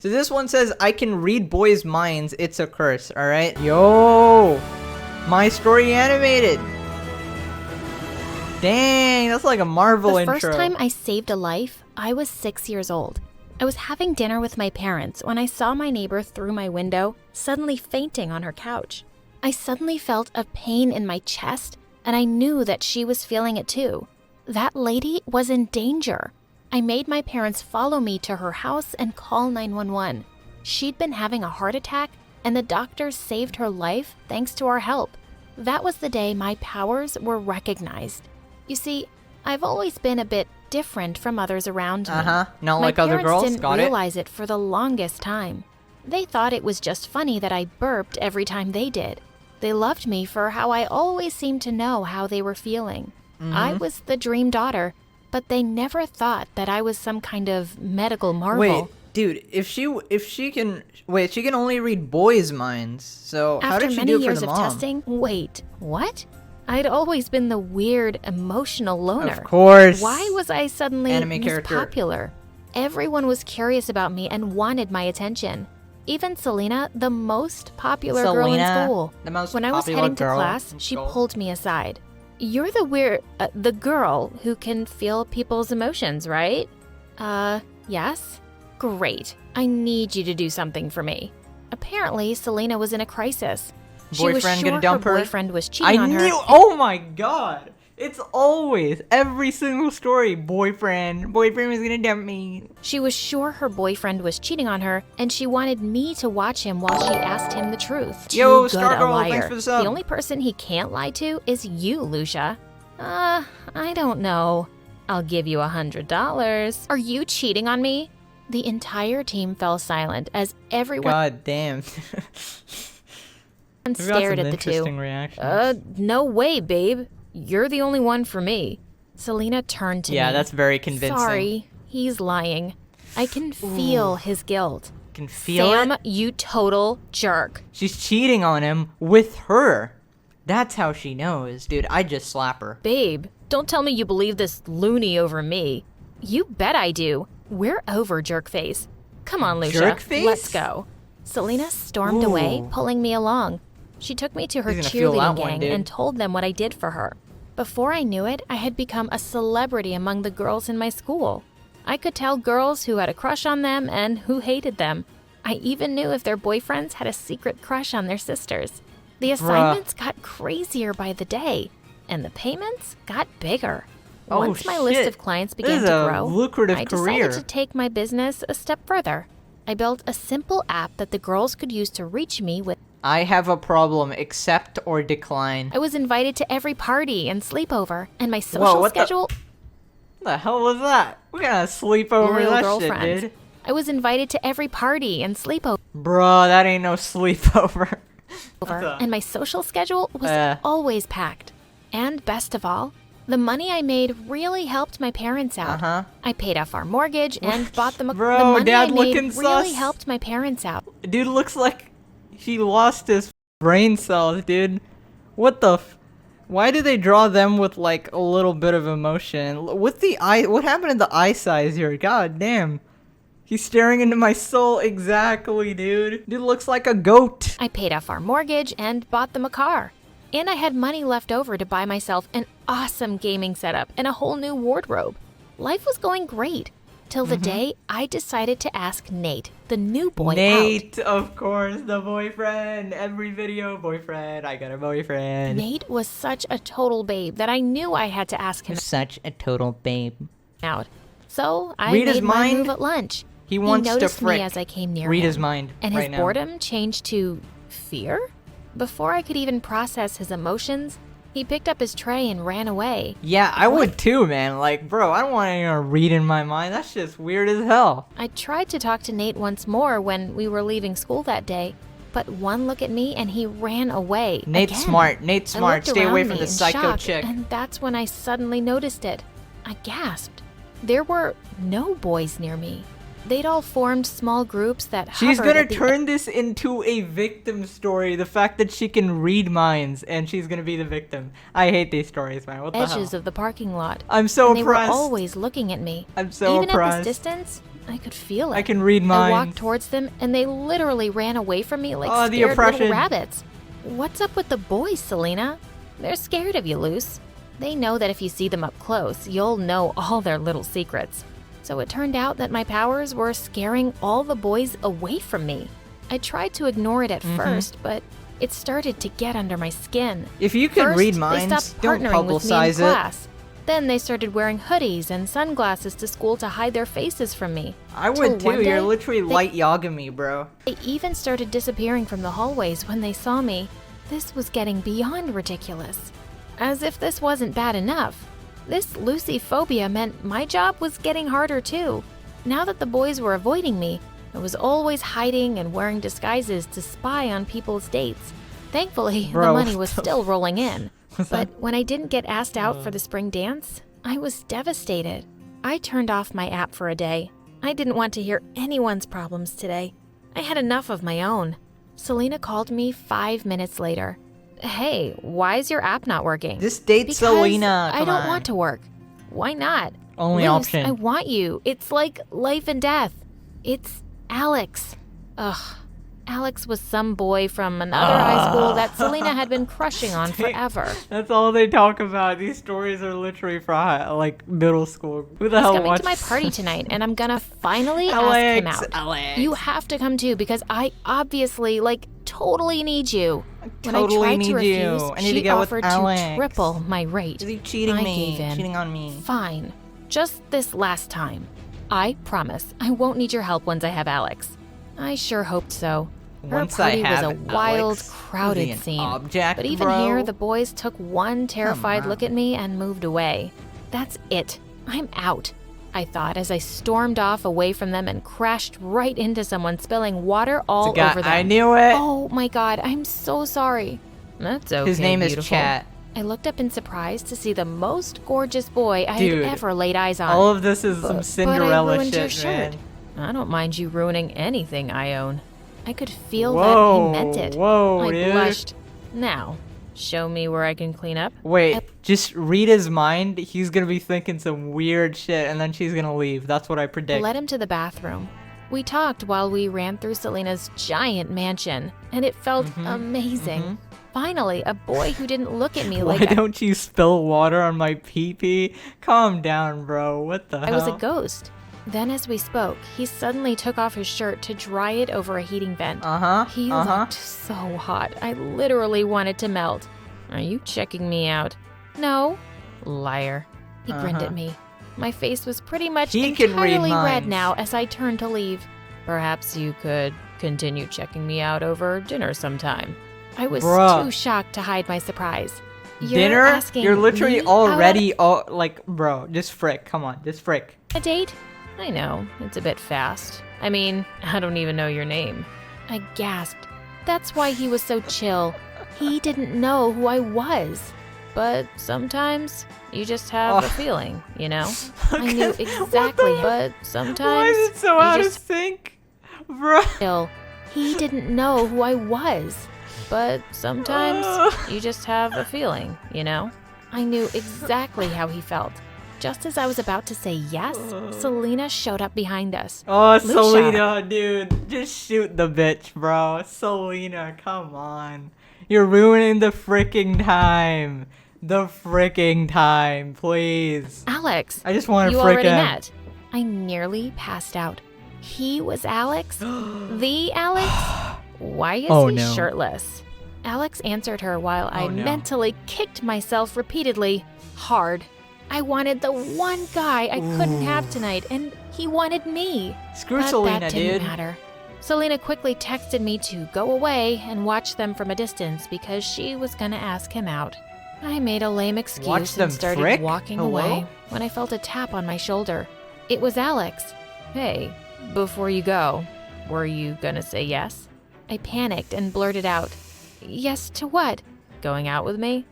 So this one says, I can read boys' minds. It's a curse, alright? Yo! My Story animated! Dang, that's like a Marvel intro. The first time I saved a life, I was 6 years old. I was having dinner with my parents when I saw my neighbor through my window, suddenly fainting on her couch. I suddenly felt a pain in my chest, and I knew that she was feeling it too. That lady was in danger. I made my parents follow me to her house and call 911. She'd been having a heart attack, and the doctors saved her life thanks to our help. That was the day my powers were recognized. You see, I've always been a bit different from others around me. Not like other girls. My parents didn't realize it for the longest time. They thought it was just funny that I burped every time they did. They loved me for how I always seemed to know how they were feeling. I was the dream daughter, but they never thought that I was some kind of medical marvel. Wait, dude, if she can only read boys' minds. So how did she do it for the mom? After many years of testing, wait, what? I'd always been the weird, emotional loner. Of course. Why was I suddenly Anime character. popular? Everyone was curious about me and wanted my attention. Even Selena, the most popular girl in school. When I was heading to class, she pulled me aside. You're the girl who can feel people's emotions, right? Yes? Great. I need you to do something for me. Apparently, Selena was in a crisis. Boyfriend gonna dump her? Boyfriend was cheating on her. Oh my god! It's always, every single story, boyfriend was gonna dump me. She was sure her boyfriend was cheating on her, and she wanted me to watch him while she asked him the truth. Yo, Too good a Stargirl, liar. thanks for the sub. The only person he can't lie to is you, Lucia. I don't know. I'll give you $100. Are you cheating on me? The entire team fell silent as everyone God damn. stared at the two. No way, babe. You're the only one for me. Selena turned to me. Yeah, that's very convincing. Sorry, he's lying. I can feel his guilt. Can feel Sam, it? you total jerk. She's cheating on him with her. That's how she knows. Dude, I'd just slap her. Babe, don't tell me you believe this loony over me. You bet I do. We're over, jerkface. Come on, Lucia. Jerkface? Let's go. Selena stormed away, pulling me along. She took me to her cheerleading gang and told them what I did for her. Before I knew it, I had become a celebrity among the girls in my school. I could tell girls who had a crush on them and who hated them. I even knew if their boyfriends had a secret crush on their sisters. The assignments got crazier by the day, and the payments got bigger. Once my list of clients began to grow, I decided to take my business a step further. I built a simple app that the girls could use to reach me with. I have a problem. Accept or decline. I was invited to every party and sleepover, and my social schedule. What the hell was that? We gotta sleep over that shit, dude. I was invited to every party and sleepover. Bro, that ain't no sleepover. And my social schedule was always packed. And best of all, the money I made really helped my parents out. I paid off our mortgage and bought them a Bro, the money Dad I made looking really sus. helped my parents out. Dude looks like he lost his brain cells, dude. What the why do they draw them with like a little bit of emotion? With the eye, what happened to the eye size here? God damn. He's staring into my soul exactly, dude. Dude looks like a goat. I paid off our mortgage and bought them a car. And I had money left over to buy myself an awesome gaming setup and a whole new wardrobe. Life was going great, till the day I decided to ask Nate, the new boy, Nate, of course, the boyfriend. Every video, boyfriend. I got a boyfriend. Nate was such a total babe that I knew I had to ask him Such a total babe. out. So I Read made his my mind. move at lunch. He wants to noticed frick. me as I came near Read him, his mind and right his now. boredom changed to fear. Before I could even process his emotions, he picked up his tray and ran away. Yeah, I would too, man. Like, bro, I don't want anyone to read in my mind. That's just weird as hell. I tried to talk to Nate once more when we were leaving school that day, but one look at me and he ran away. Nate's again. smart. Nate's I smart. looked Stay away around from me the in psycho shock, chick. And that's when I suddenly noticed it. I gasped. There were no boys near me. They'd all formed small groups that She's hovered gonna at the turn this into a victim story. The fact that she can read minds and she's gonna be the victim. I hate these stories, man. What the hell? edges of the parking lot. I'm so And they were impressed. always looking at me. I'm so Even impressed. at this distance, I could feel it. I can read minds. I walked towards them, and they literally ran away from me like the scared oppression. little rabbits. What's up with the boys, Selena? They're scared of you, Luce. They know that if you see them up close, you'll know all their little secrets. So it turned out that my powers were scaring all the boys away from me. I tried to ignore it at first, but it started to get under my skin. If you can read They minds, stopped don't partnering with me in publicize it. class. Then they started wearing hoodies and sunglasses to school to hide their faces from me. I Till would too. one day, You're literally light Yagami, bro. They even started disappearing from the hallways when they saw me. This was getting beyond ridiculous. As if this wasn't bad enough, this Lucy phobia meant my job was getting harder too. Now that the boys were avoiding me, I was always hiding and wearing disguises to spy on people's dates. Thankfully, Bro, the money was still rolling in. What's But that? when I didn't get asked out for the spring dance, I was devastated. I turned off my app for a day. I didn't want to hear anyone's problems today. I had enough of my own. Selena called me 5 minutes later. Hey, why is your app not working? Just date Because Selena. I Come don't on. want to work. Why not? Only Luce, option. I want you. It's like life and death. It's Alex. Ugh. Alex was some boy from another high school that Selena had been crushing on forever. That's all they talk about. These stories are literally for like middle school. Who the He's hell coming watches? to my party tonight, and I'm gonna finally ask him Alex, out. Alex. You have to come too, because I obviously, totally need you. When I totally tried need to refuse, you. I need she to get with offered Alex. to triple my rate. Is he cheating I me? gave in. Cheating on me. Fine. Just this last time. I promise I won't need your help once I have Alex. I sure hoped so. Her Once I party was have a wild, Alex, is he crowded an scene. object, But even bro? here, the boys took one terrified on. look at me and moved away. That's it. I'm out, I thought as I stormed off away from them and crashed right into someone, spilling water all It's a guy- over them. I knew it. Oh my god, I'm so sorry. That's okay, His name beautiful. is Chat. I looked up in surprise to see the most gorgeous boy I Dude, had ever laid eyes on. All of this is some But I Cinderella ruined your shit, shirt. man. I don't mind you ruining anything I own. I could feel Whoa, that he meant it. whoa, I dude. blushed. Now, show me where I can clean up. Wait, just read his mind. He's gonna be thinking some weird shit, and then she's gonna leave. That's what I I predict. led him to the bathroom. We talked while we ran through Selena's giant mansion, and it felt amazing. Finally, a boy who didn't look at me Why like don't you spill water on my pee-pee? Calm down, bro. What the I hell? was a ghost. Then as we spoke, he suddenly took off his shirt to dry it over a heating vent. He looked so hot. I literally wanted to melt. Are you checking me out? No. Liar. He grinned at me. My face was pretty much He can read entirely red minds. now as I turned to leave. Perhaps you could continue checking me out over dinner sometime. I was Bruh. too shocked to hide my surprise. Dinner? Asking You're literally me out already like, bro, just frick. Come on, just frick. on a date? I know, it's a bit fast. I mean, I don't even know your name. I gasped. That's why he was so chill. He didn't know who I was. But sometimes you just have a feeling, you know? I knew exactly, but sometimes Why is it so you out of just sync? Bro. chill. He didn't know who I was. But sometimes you just have a feeling, you know? I knew exactly how he felt. Just as I was about to say yes, Selena showed up behind us. Oh, Lucia. Selena, dude. Just shoot the bitch, bro. Selena, come on. You're ruining the freaking time. The freaking time, please. Alex, I just want to you frick already him. met. I nearly passed out. He was Alex? The Alex? Why is Oh, he no. shirtless? Alex answered her while I Oh, no. mentally kicked myself repeatedly, hard. I wanted the one guy I couldn't have tonight, and he wanted me. Screw But Selena, that didn't dude. matter. Selena quickly texted me to go away and watch them from a distance because she was gonna ask him out. I made a lame excuse Watch them and started frick? walking Hello? away when I felt a tap on my shoulder. It was Alex. Hey, before you go, were you gonna say yes? I panicked and blurted out, yes to what? Going out with me?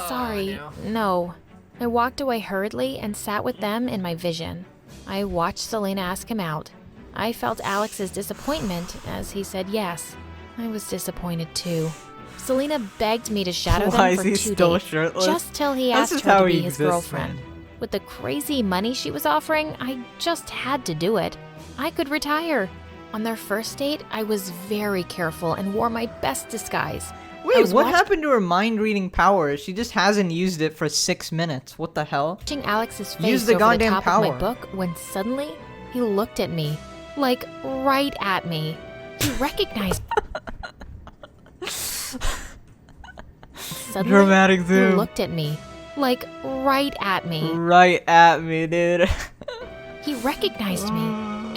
Sorry, no. I walked away hurriedly and sat with them in my vision. I watched Selena ask him out. I felt Alex's disappointment as he said yes. I was disappointed too. Selena begged me to shadow Why them is for he 2 still days, shirtless? just till he This asked is her how to be he his exists, girlfriend. man. With the crazy money she was offering, I just had to do it. I could retire. On their first date, I was very careful and wore my best disguise. Wait, what happened to her mind-reading power? She just hasn't used it for 6 minutes. What the hell? Watching Alex's face Use the over goddamn the top power. of my book when suddenly he looked at me. Like, right at me. He recognized Suddenly, Dramatic zoom. he looked at me. Like, right at me. Right at me, dude. He recognized me.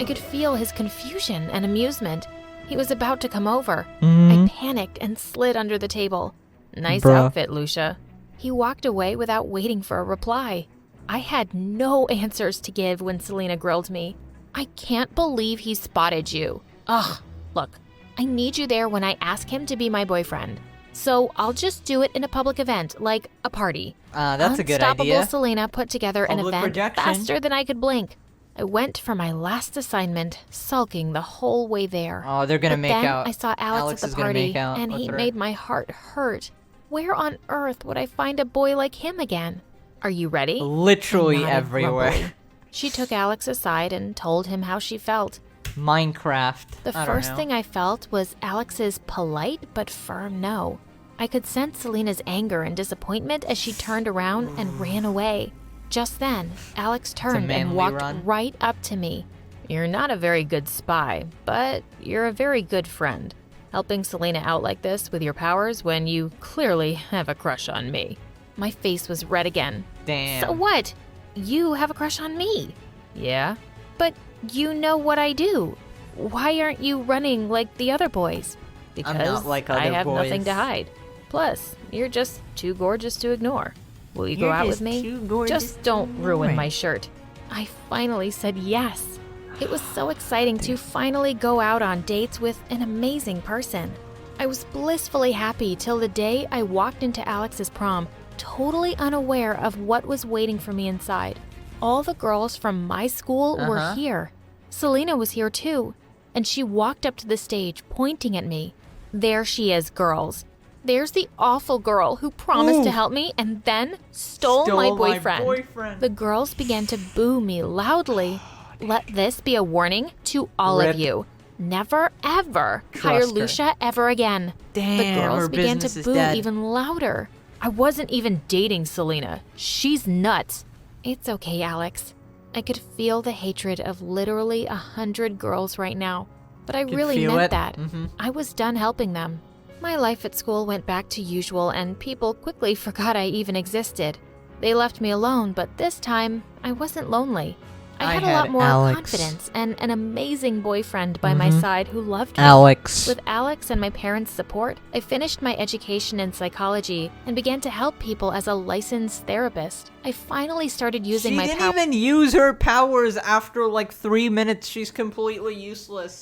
I could feel his confusion and amusement. He was about to come over. I panicked and slid under the table. Nice outfit, Lucia. He walked away without waiting for a reply. I had no answers to give when Selena grilled me. I can't believe he spotted you. Ugh, look, I need you there when I ask him to be my boyfriend. So I'll just do it in a public event, like a party. That's a good Unstoppable idea. Selena put together an Public event projection. faster than I could blink. I went for my last assignment, sulking the whole way there. Oh, they're gonna But make then out. I saw Alex at is the gonna party, make out and with he her. made my heart hurt. Where on earth would I find a boy like him again? Are you ready? Literally I nodded everywhere. grumpily. She took Alex aside and told him how she felt. Minecraft. The I don't first know. thing I felt was Alex's polite but firm no. I could sense Selena's anger and disappointment as she turned around and ran away. Just then, Alex turned and manly walked run. right up to me. You're not a very good spy, but you're a very good friend. Helping Selena out like this with your powers when you clearly have a crush on me. My face was red again. Damn. So what? You have a crush on me? Yeah? But you know what I do. Why aren't you running like the other boys? Because not like I other have nothing boys. to hide. Plus, you're just too gorgeous to ignore. Will you go You're out just with me? too gorgeous Just to don't ruin ignore. my shirt. I finally said yes. It was so exciting to finally go out on dates with an amazing person. I was blissfully happy till the day I walked into Alex's prom, totally unaware of what was waiting for me inside. All the girls from my school were here. Selena was here too, and she walked up to the stage, pointing at me. There she is, girls. There's the awful girl who promised to help me and then stole my boyfriend. The girls began to boo me loudly. Let this be a warning to all Rip. of you. Never, ever Trust hire her. Lucia ever again. Damn, The girls her began business to is boo dead. even louder. I wasn't even dating Selena. She's nuts. It's okay, Alex. I could feel the hatred of literally 100 girls right now. But I Could really feel meant it. that. Mhm. I was done helping them. My life at school went back to usual and people quickly forgot I even existed. They left me alone, but this time I wasn't lonely. I had a lot more Alex. confidence and an amazing boyfriend by my side who loved me. Alex. With Alex and my parents' support, I finished my education in psychology and began to help people as a licensed therapist. I finally started using She my didn't power. even use her powers after like 3 minutes. She's completely useless.